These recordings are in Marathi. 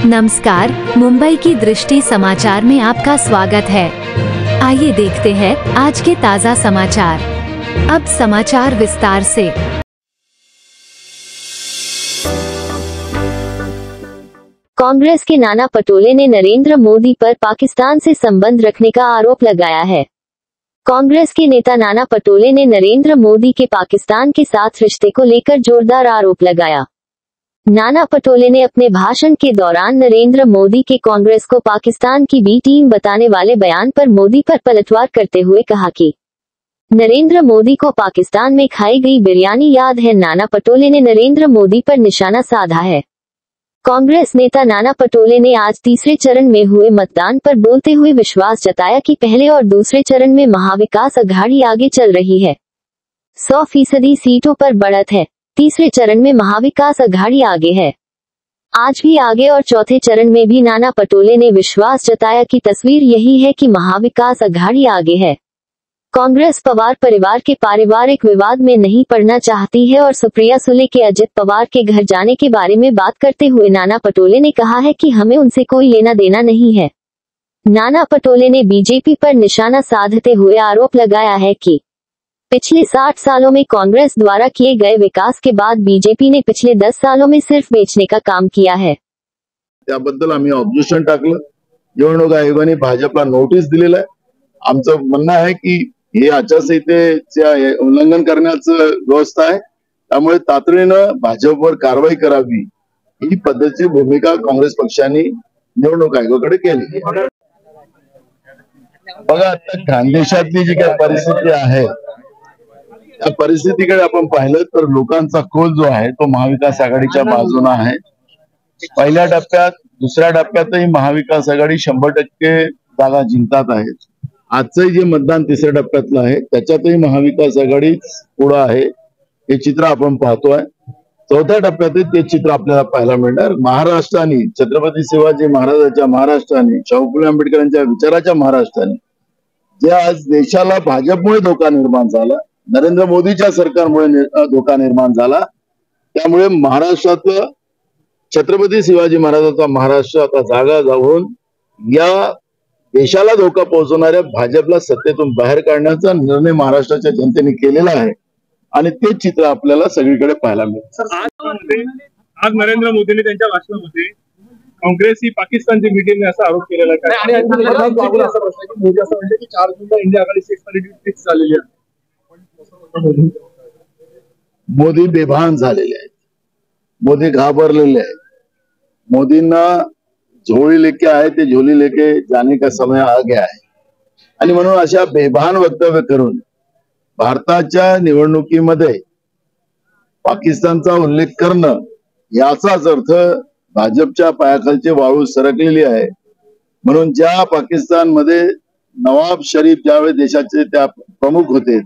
नमस्कार, मुंबई की दृष्टि समाचार में आपका स्वागत है। आइए देखते हैं आज के ताजा समाचार। अब समाचार विस्तार से। कांग्रेस के नाना पटोले ने नरेंद्र मोदी पर पाकिस्तान से संबंध रखने का आरोप लगाया है। कांग्रेस के नेता नाना पटोले ने नरेंद्र मोदी के पाकिस्तान के साथ रिश्ते को लेकर जोरदार आरोप लगाया। नाना पटोले ने अपने भाषण के दौरान नरेंद्र मोदी के कांग्रेस को पाकिस्तान की बी टीम बताने वाले बयान पर मोदी पर पलटवार करते हुए कहा कि नरेंद्र मोदी को पाकिस्तान में खाई गई बिरयानी याद है। नाना पटोले ने नरेंद्र मोदी पर निशाना साधा है। कांग्रेस नेता नाना पटोले ने आज तीसरे चरण में हुए मतदान पर बोलते हुए विश्वास जताया कि पहले और दूसरे चरण में महाविकास अघाड़ी आगे चल रही है। 100% सीटों पर बढ़त है। तीसरे चरण में महाविकास अघाड़ी आगे है, आज भी आगे, और चौथे चरण में भी नाना पटोले ने विश्वास जताया कि तस्वीर यही है कि महाविकास अघाड़ी आगे है। कांग्रेस पवार परिवार के पारिवारिक विवाद में नहीं पड़ना चाहती है और सुप्रिया सुले के अजित पवार के घर जाने के बारे में बात करते हुए नाना पटोले ने कहा है कि हमें उनसे कोई लेना देना नहीं है। नाना पटोले ने बीजेपी पर निशाना साधते हुए आरोप लगाया है कि पिछले 60 सालों में कांग्रेस द्वारा किए गए विकास के बाद बीजेपी ने पिछले 10 सालों में सिर्फ बेचने का काम किया है। त्याबद्दल आम्ही ऑब्जेक्शन टाकलं। निवडणूक आयोगाने भाजपला नोटीस दिलेलं आहे। आमचं म्हणणं आहे की हे आचारसंहितेचे उल्लंघन करण्याचं व्यवस्था आहे, त्यामुळे तातडीनं भाजपवर कारवाई करावी ही पद्धतीची भूमिका काँग्रेस पक्षाने निवडणूक आयोगाकडे केली। बघा, आता खानदेशातली जी काही परिस्थिती आहे त्या परिस्थितीकडे आपण पाहिलं तर लोकांचा कौल जो आहे तो महाविकास आघाडीच्या बाजूने आहे। पहिल्या टप्प्यात, दुसऱ्या टप्प्यातही महाविकास आघाडी 100% जागा जिंकतात आहे। आजचं जे मतदान तिसऱ्या टप्प्यातलं आहे त्याच्यातही महाविकास आघाडी पुढे आहे, हे चित्र आपण पाहतोय। चौथ्या टप्प्यात ते चित्र आपल्याला पाहायला मिळणार। महाराष्ट्राने, छत्रपती शिवाजी महाराजांच्या महाराष्ट्राने, शाहू फुले आंबेडकरांच्या विचाराच्या महाराष्ट्राने जे आज देशाला भाजपमुळे धोका निर्माण झाला, नरेंद्र मोदीच्या सरकारमुळे धोका निर्माण झाला, त्यामुळे महाराष्ट्रातलं छत्रपती शिवाजी महाराजांचा महाराष्ट्र आता जागा जाऊन या देशाला धोका पोहोचवणाऱ्या भाजपला सत्तेतून बाहेर काढण्याचा निर्णय महाराष्ट्राच्या जनतेने केलेला आहे आणि ते चित्र आपल्याला सगळीकडे पाहायला मिळतं। आज नरेंद्र मोदींनी त्यांच्या भाषणामध्ये काँग्रेस ही पाकिस्तानची मीटिंग आहे असा आरोप केलेला आहे आणि मोदी असं म्हणते की 4 जूनला इंडिया आघाडी फिक्स झालेली आहे। मोदी बेभान झालेले आहेत, मोदी घाबरलेले आहेत। मोदींना झोली लेके आए ते झोली लेके जाने का समय आ गया है आणि म्हणून अशा बेभान वक्तव्य करून भारताच्या निवडणुकीमध्ये पाकिस्तानचा उल्लेख करणं याचाच अर्थ भाजपच्या पायाखालची वाळू सरकलेली आहे। म्हणून ज्या पाकिस्तानमध्ये नवाब शरीफ ज्यावेळेस देशाचे त्या प्रमुख होते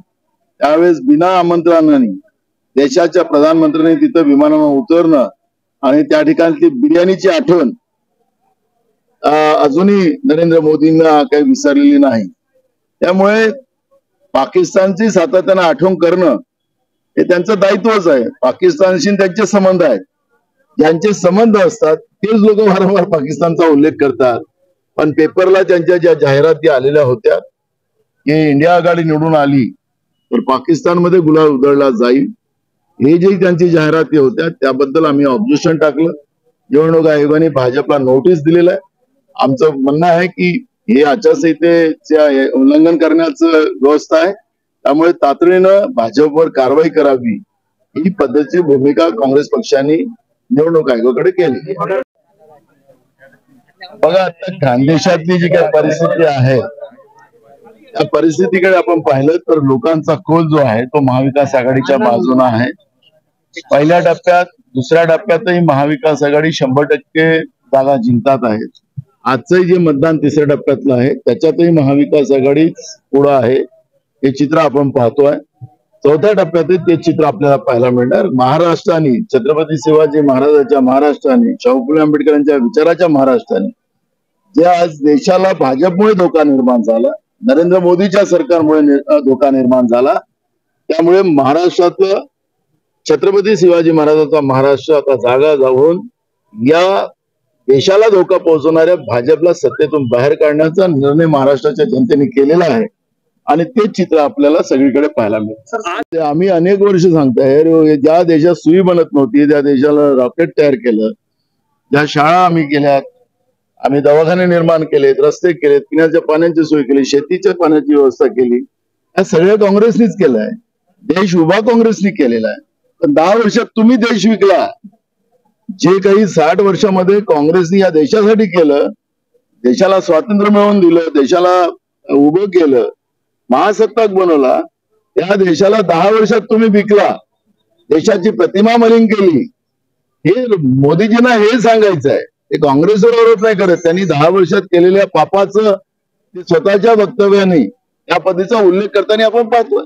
त्यावेळेस बिना आमंत्रणाने देशाच्या प्रधानमंत्र्यांनी तिथं विमानावर उतरणं आणि त्या ठिकाणची बिर्याणीची आठवण अजूनही नरेंद्र मोदींना काही विसरलेली नाही। त्यामुळे पाकिस्तानची सातत्याने आठवण करणं हे त्यांचं दायित्वच आहे। पाकिस्तानशी त्यांचे संबंध आहेत, ज्यांचे संबंध असतात तेच लोक वारंवार पाकिस्तानचा उल्लेख करतात। पण पेपरला त्यांच्या ज्या जाहिराती आलेल्या होत्या की इंडिया आघाडी निवडून आली तर पाकिस्तानमध्ये गुलाल उधळला जाईल, हे जे त्यांची जाहिराती होत्या त्याबद्दल आम्ही ऑब्जेक्शन टाकलं। निवडणूक आयोगाने भाजपला नोटीस दिलेलं आहे। आमचं म्हणणं आहे की हे आचारसंहितेचे उल्लंघन करण्याचं व्यवस्था आहे, त्यामुळे तातडीनं भाजपवर कारवाई करावी ही पद्धतीची भूमिका काँग्रेस पक्षाने निवडणूक आयोगाकडे केली। बघा, आता खानदेशातली जी काही परिस्थिती आहे त्या परिस्थितीकडे आपण पाहिलं तर लोकांचा कौल जो आहे तो महाविकास आघाडीच्या बाजूने आहे। पहिल्या टप्प्यात, दुसऱ्या टप्प्यातही महाविकास आघाडी 100% जागा जिंकतात आहे। आजचं जे मतदान तिसऱ्या टप्प्यातलं आहे त्याच्यातही महाविकास आघाडी पुढे आहे, हे चित्र आपण पाहतोय। चौथ्या टप्प्यात ते चित्र आपल्याला पाहायला मिळणार। महाराष्ट्राने, छत्रपती शिवाजी महाराजांच्या महाराष्ट्राने, शाहू फुले आंबेडकरांच्या विचाराच्या महाराष्ट्राने जे आज देशाला भाजपमुळे धोका निर्माण झाला, नरेंद्र मोदीच्या सरकारमुळे धोका निर्माण झाला, त्यामुळे महाराष्ट्रातलं छत्रपती शिवाजी महाराजांचा महाराष्ट्र आता जागा जाऊन या देशाला धोका पोहोचवणाऱ्या भाजपला सत्तेतून बाहेर काढण्याचा निर्णय महाराष्ट्राच्या जनतेने केलेला आहे आणि ते चित्र आपल्याला सगळीकडे पाहायला मिळतं. आम्ही अनेक वर्ष सांगतोय, ज्या देशात सुई बनत नव्हती त्या देशाला रॉकेट तयार केलं, ज्या शाळा आम्ही केल्यात, आम्ही दवाखाने निर्माण केलेत, रस्ते केलेत, पिण्याच्या पाण्याची सोय केली, शेतीच्या पाण्याची व्यवस्था केली, या सगळ्या काँग्रेसनीच केलंय. देश उभा काँग्रेसनी केलेला आहे. पण 10 वर्षात तुम्ही देश विकला. जे काही 60 वर्षामध्ये काँग्रेसने या देशासाठी केलं, देशाला स्वातंत्र्य मिळवून दिलं, देशाला उभं केलं, महासत्ताक बनवला, त्या देशाला 10 वर्षात तुम्ही विकला, देशाची प्रतिमा मलिन केली. हे मोदीजींना हे सांगायचं आहे. ते काँग्रेसवर आरोप नाही करत. त्यांनी 10 वर्षात केलेल्या पापाचं ते स्वतःच्या वक्तव्याने या पद्धतीचा उल्लेख करताना आपण पाहतोय.